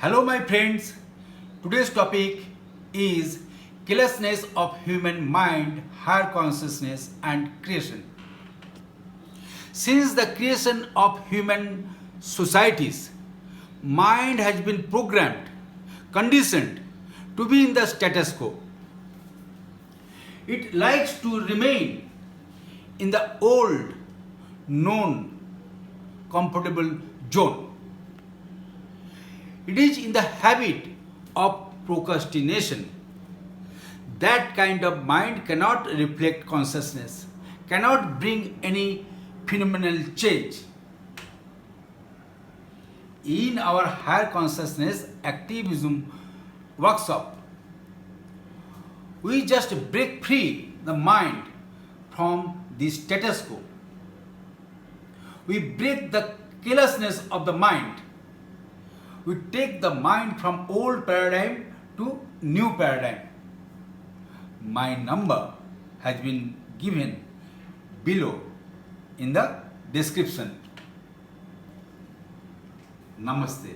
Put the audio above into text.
Hello my friends, today's topic is callousness of human mind, higher consciousness and creation. Since the creation of human societies, mind has been programmed, conditioned to be in the status quo. It likes to remain in the old, known, comfortable zone. It is in the habit of procrastination. That kind of mind cannot reflect consciousness, cannot bring any phenomenal change. In our higher consciousness activism workshop, we just break free the mind from the status quo. We break the callousness of the mind. We take the mind from old paradigm to new paradigm. My number has been given below in the description. Namaste.